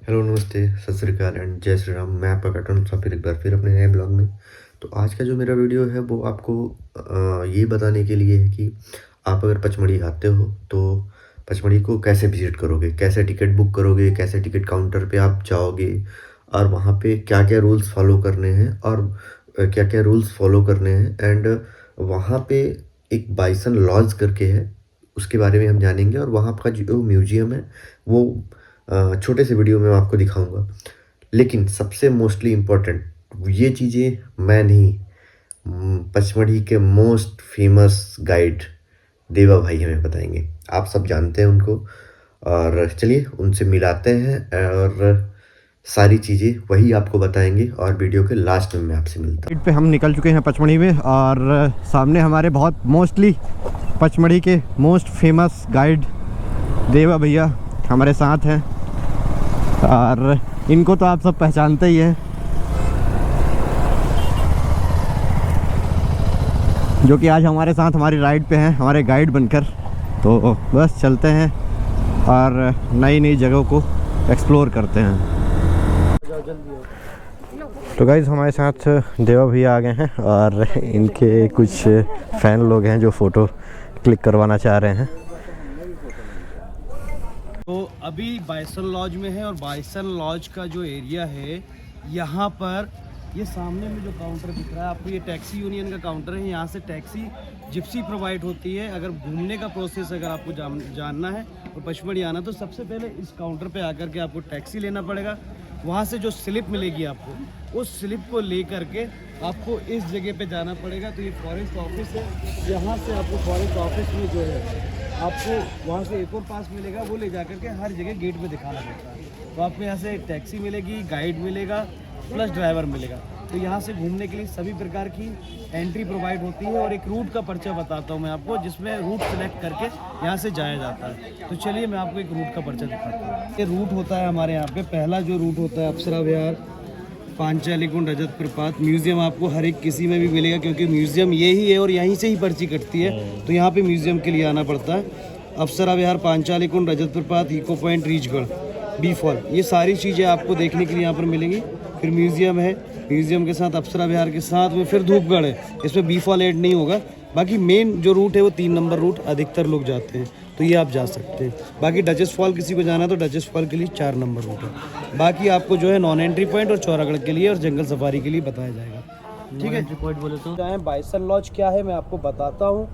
Hello, नमस्ते, सत श्री अकाल एंड जय श्री राम। मैं आपका कैप्टन मुसाफिर एक बार फिर अपने नए ब्लॉग में। तो आज का जो मेरा वीडियो है वो आपको ये बताने के लिए है कि आप अगर पचमढ़ी आते हो तो पचमढ़ी को कैसे विज़िट करोगे, कैसे टिकट बुक करोगे, कैसे टिकट काउंटर पे आप जाओगे और वहाँ पे क्या-क्या रूल्स फ़ॉलो करने हैं और क्या-क्या रूल्स फ़ॉलो करने हैं। एंड वहाँ पे एक बाइसन लॉज करके है, उसके बारे में हम जानेंगे। और वहाँ का जो म्यूज़ियम है वो छोटे से वीडियो में मैं आपको दिखाऊंगा। लेकिन सबसे मोस्टली इम्पोर्टेंट ये चीज़ें मैं नहीं, पचमढ़ी के मोस्ट फेमस गाइड देवा भाई हमें बताएंगे। आप सब जानते हैं उनको, और चलिए उनसे मिलाते हैं और सारी चीज़ें वही आपको बताएंगे। और वीडियो के लास्ट में मैं आपसे मिलता पे हम निकल चुके हैं पचमढ़ी में, और सामने हमारे बहुत मोस्टली पचमढ़ी के मोस्ट फेमस गाइड देवा भैया हमारे साथ हैं। और इनको तो आप सब पहचानते ही हैं, जो कि आज हमारे साथ हमारी राइड पे हैं, हमारे गाइड बनकर। तो बस चलते हैं और नई नई जगहों को एक्सप्लोर करते हैं। तो गाइज़ हमारे साथ देवा भैया आ गए हैं और इनके कुछ फ़ैन लोग हैं जो फ़ोटो क्लिक करवाना चाह रहे हैं। तो अभी बाइसन लॉज में है, और बाइसन लॉज का जो एरिया है यहाँ पर ये सामने में जो काउंटर दिख रहा है आपको, ये टैक्सी यूनियन का काउंटर है। यहाँ से टैक्सी जिप्सी प्रोवाइड होती है। अगर घूमने का प्रोसेस अगर आपको जानना है और पचमढ़ी आना, तो सबसे पहले इस काउंटर पे आकर के आपको टैक्सी लेना पड़ेगा। वहाँ से जो स्लिप मिलेगी आपको, उस स्लिप को ले करके आपको इस जगह पे जाना पड़ेगा। तो ये फॉरेस्ट ऑफिस है। यहाँ से आपको फॉरेस्ट ऑफिस में जो है आपको वहाँ से एक और पास मिलेगा, वो ले जाकर के हर जगह गेट पे दिखाना पड़ता है। तो आपको यहाँ से टैक्सी मिलेगी, गाइड मिलेगा, प्लस ड्राइवर मिलेगा। तो यहाँ से घूमने के लिए सभी प्रकार की एंट्री प्रोवाइड होती है। और एक रूट का पर्चा बताता हूँ मैं आपको, जिसमें रूट सेलेक्ट करके यहाँ से जाया जाता है। तो चलिए मैं आपको एक रूट का पर्चा दिखाता हूँ। ये रूट होता है हमारे यहाँ पे, पहला जो रूट होता है अप्सरा विहार, पांचाली कुंड, रजत प्रपात, म्यूजियम आपको हर एक किसी में भी मिलेगा, क्योंकि म्यूजियम यही है और यहीं से ही पर्ची कटती है। तो यहाँ पे म्यूजियम के लिए आना पड़ता है। अप्सरा विहार, पांचाली कुंड, रजत प्रपात, echo point, Reechgarh, B fall, ये सारी चीज़ें आपको देखने के लिए यहाँ पर मिलेंगी। फिर म्यूजियम है, म्यूजियम के साथ अप्सरा विहार के साथ में फिर धूपगढ़ है। इसमें बी फॉल ऐड नहीं होगा। बाकी मेन जो रूट है वो 3 नंबर रूट अधिकतर लोग जाते हैं, तो ये आप जा सकते हैं। बाकी डचेस फॉल किसी को जाना है तो डचेस फॉल के लिए 4 नंबर रूट है। बाकी आपको जो है नॉन एंट्री पॉइंट और चौरागढ़ के लिए और जंगल सफारी के लिए बताया जाएगा। ठीक है, एंट्री पॉइंट बोले तो बाइसन लॉज क्या है मैं आपको बताता हूँ।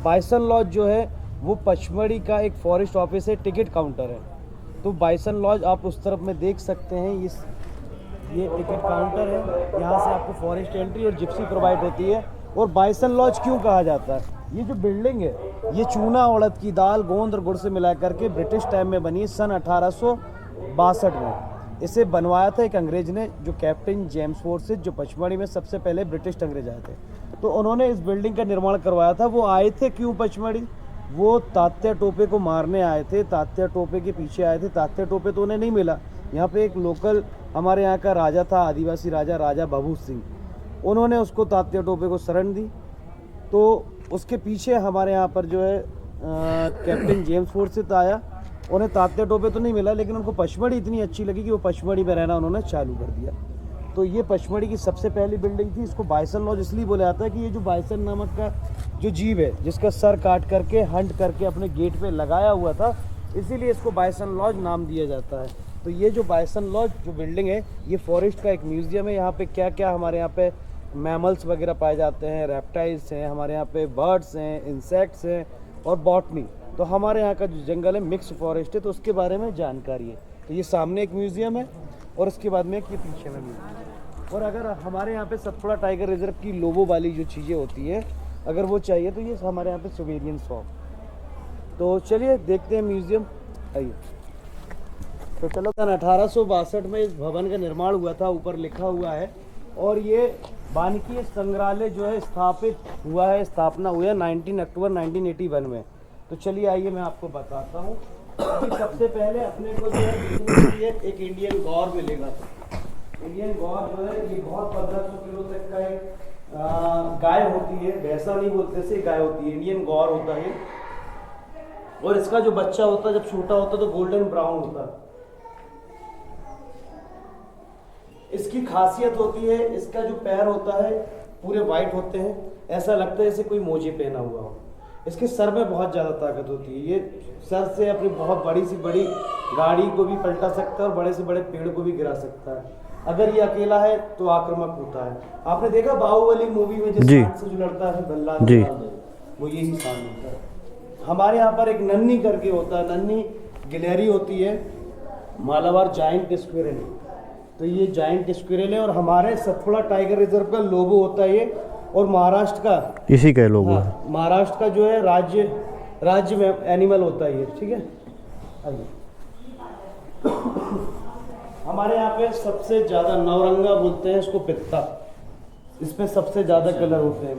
बाइसन लॉज जो है वो पचमढ़ी का एक फॉरेस्ट ऑफिस है, टिकट काउंटर है। तो बाइसन लॉज आप उस तरफ में देख सकते हैं, ये टिकट काउंटर है। यहाँ से आपको फॉरेस्ट एंट्री और जिप्सी प्रोवाइड होती है। और बाइसन लॉज क्यों कहा जाता है, ये जो बिल्डिंग है ये चूना, उड़द की दाल, गोंद और गुड़ से मिला करके ब्रिटिश टाइम में बनी, सन 1862 में इसे बनवाया था एक अंग्रेज ने, जो कैप्टन जेम्स फोर्सिस, जो पचमढ़ी में सबसे पहले ब्रिटिश अंग्रेज आए थे। तो उन्होंने इस बिल्डिंग का निर्माण करवाया था। वो आए थे क्यों पचमढ़ी, वो तात्या टोपे को मारने आए थे, तात्या टोपे के पीछे आए थे। तात्या टोपे तो उन्हें नहीं मिला। यहाँ पे एक लोकल हमारे यहाँ का राजा था, आदिवासी राजा, राजा बभूत सिंह, उन्होंने उसको तात्या टोपे को शरण दी। तो उसके पीछे हमारे यहाँ पर जो है कैप्टन जेम्स फोर्सिस आया। उन्हें तात्या टोपे तो नहीं मिला, लेकिन उनको पचमढ़ी इतनी अच्छी लगी कि वो पचमढ़ी में रहना उन्होंने चालू कर दिया। तो ये पचमढ़ी की सबसे पहली बिल्डिंग थी। इसको बाइसन लॉज इसलिए बोला जाता है कि ये जो बाइसन नामक का जो जीव है, जिसका सर काट करके हंट करके अपने गेट पे लगाया हुआ था, इसीलिए इसको बाइसन लॉज नाम दिया जाता है। तो ये जो बाइसन लॉज जो बिल्डिंग है, ये फॉरेस्ट का एक म्यूजियम है। यहाँ पे क्या क्या हमारे यहाँ पे मैमल्स वगैरह पाए जाते हैं, रेप्टाइल्स हैं, हमारे यहाँ पे बर्ड्स हैं, इंसेक्ट्स हैं और बॉटनी। तो हमारे यहाँ का जो जंगल है मिक्स फॉरेस्ट है, तो उसके बारे में जानकारी है। तो ये सामने एक म्यूजियम है और उसके बाद में ये पीछे में म्यूजियम है। और अगर हमारे यहाँ पे सतपुड़ा टाइगर रिजर्व की लोबो वाली जो चीज़ें होती है, अगर वो चाहिए तो ये हमारे यहाँ पे सोवेरियन शॉप। तो चलिए देखते हैं म्यूजियम, आइए। तो चलो, सन 1862 में इस भवन का निर्माण हुआ था, ऊपर लिखा हुआ है। और ये वानिकी संग्रहालय जो है स्थापित हुआ है, स्थापना हुई है 19 अक्टूबर 1981 में। तो चलिए आइए मैं आपको बताता हूँ। सबसे पहले अपने को जो है देखने के लिए एक इंडियन गौर मिलेगा। इंडियन गौर जो है ये बहुत 1500 किलो तक का एक गाय होती है, भैंसा नहीं बोलते से गाय होती है, इंडियन गौर होता है। और इसका जो बच्चा होता है जब छोटा होता है तो गोल्डन ब्राउन होता है। इसकी खासियत होती है, इसका जो पैर होता है पूरे वाइट होते हैं, ऐसा लगता है जैसे कोई मोजे पहना हुआ हो। इसके सर में बहुत ज़्यादा ताकत होती है, ये सर से अपनी बहुत बड़ी सी बड़ी गाड़ी को भी पलटा सकता है और बड़े से बड़े पेड़ को भी गिरा सकता है। अगर ये अकेला है तो आक्रामक होता है। आपने देखा बाहुबली मूवी में जिस सांड से जो लड़ता है बल्ला, वो यही सांड होता है। हमारे यहाँ पर एक नन्ही करके होता है, नन्ही गिलहरी होती है, मालाबार जायंट स्क्विरल। तो ये जायंट स्क्विरल है और हमारे सतपुड़ा टाइगर रिजर्व का लोगो होता है ये, और महाराष्ट्र का इसी का लोगो। हाँ, महाराष्ट्र का जो है राज्य में एनिमल होता है ये, ठीक है। आइए हमारे यहाँ पे सबसे ज़्यादा नौरंगा बोलते हैं इसको, पित्ता, इसमें सबसे ज़्यादा कलर होते हैं।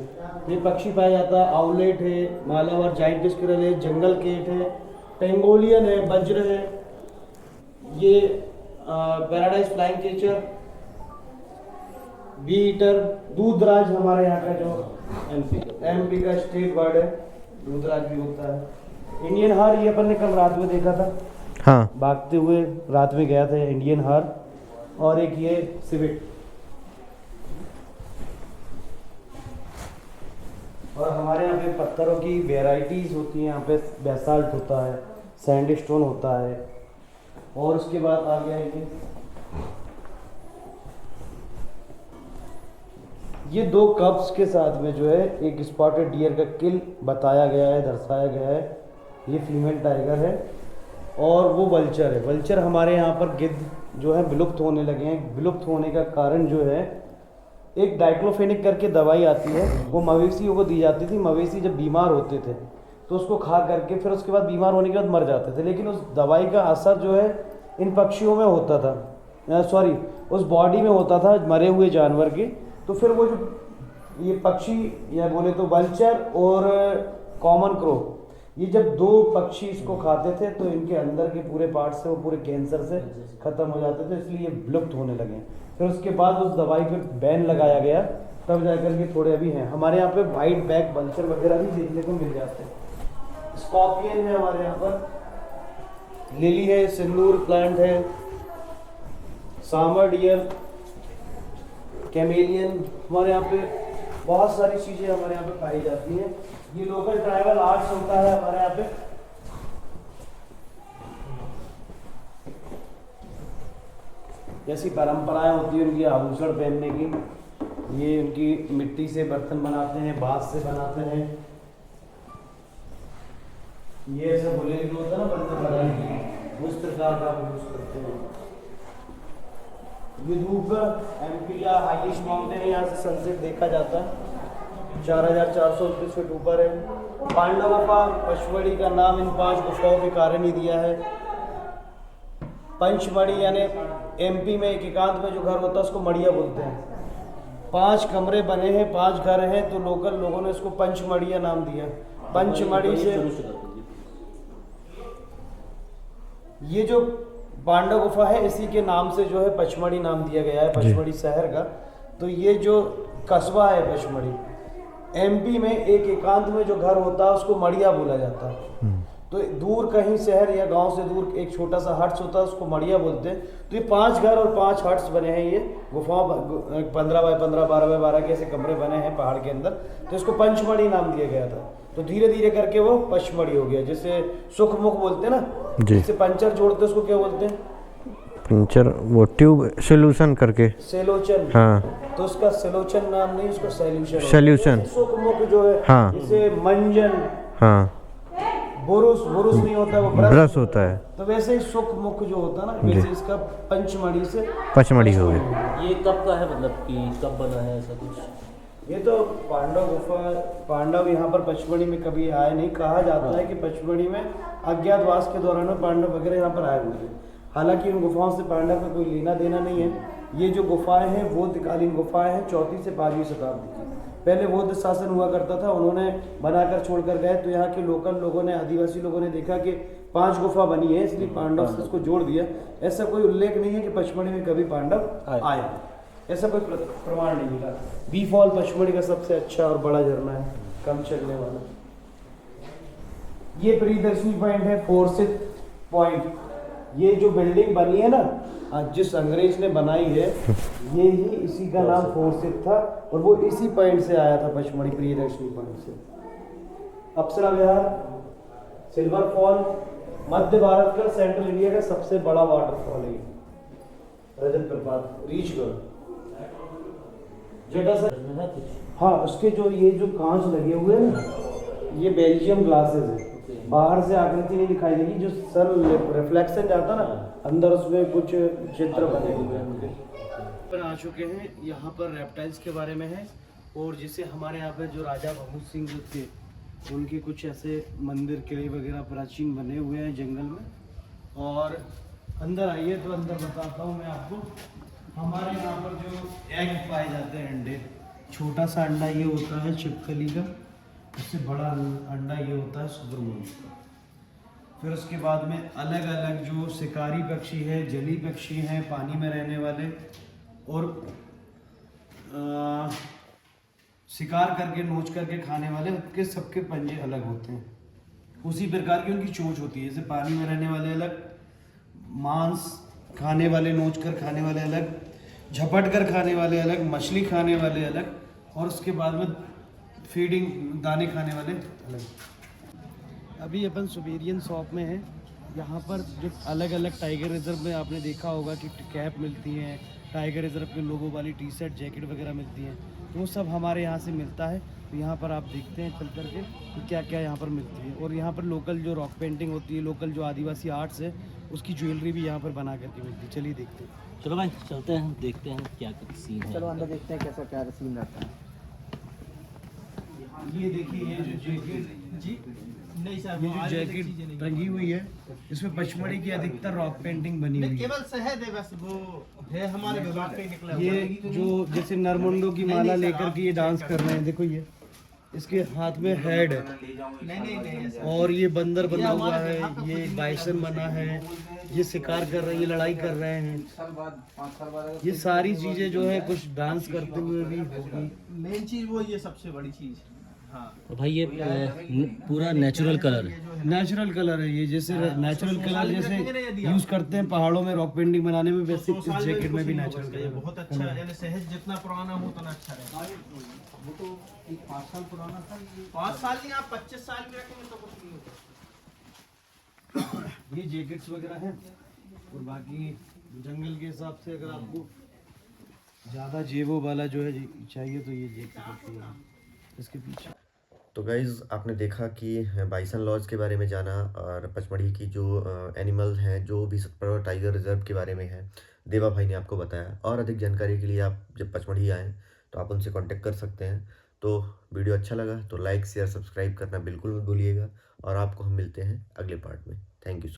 ये पक्षी पाया जाता है, आउलेट है, मालाबार जायंट स्क्विरल है, जंगल केट है, पेंगोलियन है, वज्र है, ये paradise flying catcher, bee eater, दूधराज हमारे यहाँ का जो एमपी का स्टेट बर्ड है, दूधराज भी होता है। इंडियन हार ये अपन ने कल रात में देखा था, हाँ, भागते हुए रात में गया था इंडियन हार। और एक ये सिविट, और हमारे यहाँ पे पत्थरों की वेराइटीज होती हैं। यहाँ पे बेसाल्ट होता है, सैंडस्टोन होता है, और उसके बाद आ गया ये दो कप्स के साथ में जो है एक स्पॉटेड डियर का किल बताया गया है, दर्शाया गया है। ये फीमेल टाइगर है और वो वल्चर है। वल्चर हमारे यहाँ पर गिद्ध जो है विलुप्त होने लगे हैं। विलुप्त होने का कारण जो है, एक डाइक्लोफेनिक करके दवाई आती है, वो मवेशियों को दी जाती थी। मवेशी जब बीमार होते थे तो उसको खा करके फिर उसके बाद बीमार होने के बाद मर जाते थे, लेकिन उस दवाई का असर जो है इन पक्षियों में होता था, उस बॉडी में होता था मरे हुए जानवर की। तो फिर वो जो ये पक्षी, या बोले तो वल्चर और कॉमन क्रो, ये जब दो पक्षी इसको खाते थे तो इनके अंदर के पूरे पार्ट से वो पूरे कैंसर से ख़त्म हो जाते थे, इसलिए ये विलुप्त होने लगे। फिर उसके बाद उस दवाई पे बैन लगाया गया, तब जाकर के थोड़े अभी हैं। हमारे यहाँ पे वाइट बैक वल्चर वगैरह भी देखने को मिल जाते हैं। स्कॉर्पियन है हमारे यहाँ पर, लिली है, सिंदूर प्लांट है, सामर डियर, कैमेलियन। हमारे यहाँ पे बहुत सारी चीज़ें हमारे यहाँ पे पाई जाती हैं। ये लोकल ट्राइबल आर्ट्स होता है हमारे यहाँ पे। जैसी परंपराएं होती है उनकी आभूषण पहनने की, ये उनकी मिट्टी से बर्तन बनाते हैं, बांस से बनाते हैं। ये ऐसा बोले होता है ना बर्तन बनाने की, उस प्रकार का यूज करते हैं। ये धूपगढ़ एमपी का हाईएस्ट माउंटेन है, यहाँ से सनसेट देखा जाता है। 4429 फीट ऊपर है। पांडव गुफा पचमढ़ी का नाम इन 5 गुफाओं के कारण ही दिया है। पंचमढ़ी यानी एमपी में एक एकांत में जो घर होता है उसको मढ़िया बोलते हैं। 5 कमरे बने हैं, 5 घर हैं, तो लोकल लोगों ने इसको पंचमढ़िया नाम दिया। पंचमढ़ी से ये जो पांडव गुफा है इसी के नाम से जो है पचमढ़ी नाम दिया गया है, पचमढ़ी शहर का। तो ये जो कस्बा है पचमढ़ी, एमपी में एक एकांत में जो घर होता है उसको मढ़िया बोला जाता है। तो दूर कहीं शहर या गांव से दूर एक छोटा सा हट्स होता है उसको मढ़िया बोलते हैं। तो ये 5 घर और 5 हट्स बने हैं। ये गुफाओं 15 बाय 15, 12 बाय 12 के ऐसे कमरे बने हैं पहाड़ के अंदर, तो इसको पंचमढ़ी नाम दिया गया था। तो धीरे धीरे करके वो पचमढ़ी हो गया। जैसे सुखमुख बोलते हैं ना, जिससे पंचर जोड़ते उसको क्या बोलते हैं? पंचर, वो ट्यूब सोल्यूशन करके, सेलोचन। हाँ, तो उसका सेलोचन नाम नहीं, उसका सोल्यूशन। सुखमुख जो है, हाँ, जैसे मंजन, हाँ, बुरुस नहीं होता, वो ब्रश होता है। तो वैसे ही सुखमुख जो होता है ना, वैसे इसका पंचमढ़ी से पचमढ़ी हो गया। ये कब का है, मतलब कि कब बना है ऐसा कुछ? ये तो पांडव गुफा, पांडव यहाँ पर पचमढ़ी में कभी आए नहीं। कहा जाता है कि पचमढ़ी में अज्ञातवास के दौरान पांडव वगैरह यहाँ पर आए हुए थे। हालांकि उन गुफाओं से पांडव का कोई लेना देना नहीं है। ये जो गुफाएं हैं बौद्धकालीन गुफाएं हैं, 4वीं से 5वीं शताब्दी की। पहले बौद्ध शासन हुआ करता था, उन्होंने बनाकर छोड़ कर गए। तो यहाँ के लोकल लोगों ने, आदिवासी लोगों ने देखा कि 5 गुफा बनी है, इसलिए पांडव से उसको जोड़ दिया। ऐसा कोई उल्लेख नहीं है कि पचमढ़ी में कभी पांडव आए, ऐसा कोई प्रमाण नहीं मिला। बी फॉल पचमढ़ी का सबसे अच्छा और बड़ा झरना है, कम चलने वाला। ये प्रियदर्शनी पॉइंट है, फोर्सिथ पॉइंट। ये जो बिल्डिंग बनी है ना, जिस अंग्रेज ने बनाई है, ये ही इसी का नाम फोर्सिप था और वो इसी पॉइंट से आया था, पचमढ़ी प्रियदर्शनी पॉइंट से। अप्सरा विहार, सिल्वर फॉल, मध्य भारत का, सेंट्रल इंडिया का सबसे बड़ा वाटरफॉल है ये। रजत प्रपात, रीचगढ़, जटाशंकर। इसमें है कुछ? हाँ, उसके जो ये जो कांच लगे हुए हैं ना, ये बेल्जियम ग्लासेस है। बाहर से आकृति नहीं दिखाई देगी, जो सन रिफ्लेक्शन जाता ना अंदर, उसमें कुछ चित्र बने हुए हैं। पर आ चुके हैं, यहाँ पर रेप्टाइल्स के बारे में है, और जैसे हमारे यहाँ पे जो राजा भगत सिंह जो थे, उनके कुछ ऐसे मंदिर किले वगैरह प्राचीन बने हुए हैं जंगल में। और अंदर आइए तो अंदर बताता हूँ मैं आपको। हमारे यहाँ पर जो एग पाए जाते हैं, अंडे, छोटा सा अंडा ये होता है छिपकली का, उससे बड़ा अंडा ये होता है शुतुरमुर्ग का। फिर उसके बाद में अलग अलग जो शिकारी पक्षी है, जली पक्षी हैं, पानी में रहने वाले, और शिकार करके नोच करके खाने वाले, उनके सबके पंजे अलग होते हैं। उसी प्रकार की उनकी चोंच होती है। जैसे पानी में रहने वाले अलग, मांस खाने वाले, नोच कर खाने वाले अलग, झपट कर खाने वाले अलग, मछली खाने वाले अलग, और उसके बाद में फीडिंग दाने खाने वाले अलग। अभी अपन सुबेरियन शॉप में हैं। यहाँ पर जो अलग अलग टाइगर रिजर्व में आपने देखा होगा कि कैप मिलती हैं, टाइगर रिजर्व के लोगों वाली टी शर्ट, जैकेट वगैरह मिलती हैं, तो वो सब हमारे यहाँ से मिलता है। तो यहाँ पर आप देखते हैं चल करके कि क्या क्या यहाँ पर मिलती है। और यहाँ पर लोकल जो रॉक पेंटिंग होती है, लोकल जो आदिवासी आर्ट्स है, उसकी ज्वेलरी भी यहाँ पर बना करके मिलती है। चलिए देखते हैं। चलो भाई चलते हैं, देखते हैं क्या सीन है। चलो अंदर देखते हैं कैसा क्या सीन रहता है। ये देखिए, ये जो जैकेट जी नहीं साहब, ये जो जैकेट टंगी हुई है, इसमें पचमढ़ी की अधिकतर रॉक पेंटिंग बनी हुई है। केवल शहद है बस, वो है हमारे विभाग पे निकला हुआ। ये जो जैसे नरमुंडों की माला लेकर के ये डांस कर रहे हैं, देखो ये इसके हाथ में हेड है, नहीं और ये बंदर बना हुआ है, ये बाइसन बना है, ये शिकार कर रहे हैं, ये लड़ाई कर रहे हैं। ये सारी चीजें जो है कुछ डांस करते हुए भी होगी। मेन चीज वो, ये सबसे बड़ी चीज। हाँ, तो भाई ये पूरा नेचुरल कलर है। नेचुरल कलर है ये, जैसे नेचुरल कलर जैसे यूज करते हैं पहाड़ों में रॉक पेंटिंग बनाने में, वैसे इस जैकेट में भी नेचुरल ये कलर। बहुत अच्छा, यानी शहद जितना पुराना हो उतना अच्छा रहेगा। वो तो 5 साल पुराना था, 5 साल नहीं, आप 25 साल भी रखेंगे तो कुछ नहीं होगा। ये जैकेट्स वगैरह हैं, और बाकी जंगल के हिसाब से अगर आपको ज़्यादा जेबों वाला जो है चाहिए तो ये जैकेट होती है इसके पीछे। तो गाइज़ आपने देखा कि बाइसन लॉज के बारे में जाना, और पचमढ़ी की जो एनिमल हैं, जो भी सतपुड़ा टाइगर रिजर्व के बारे में है, देवा भाई ने आपको बताया। और अधिक जानकारी के लिए आप जब पचमढ़ी आएँ तो आप उनसे कांटेक्ट कर सकते हैं। तो वीडियो अच्छा लगा तो लाइक शेयर सब्सक्राइब करना बिल्कुल मत भूलिएगा, और आपको हम मिलते हैं अगले पार्ट में। Thank you.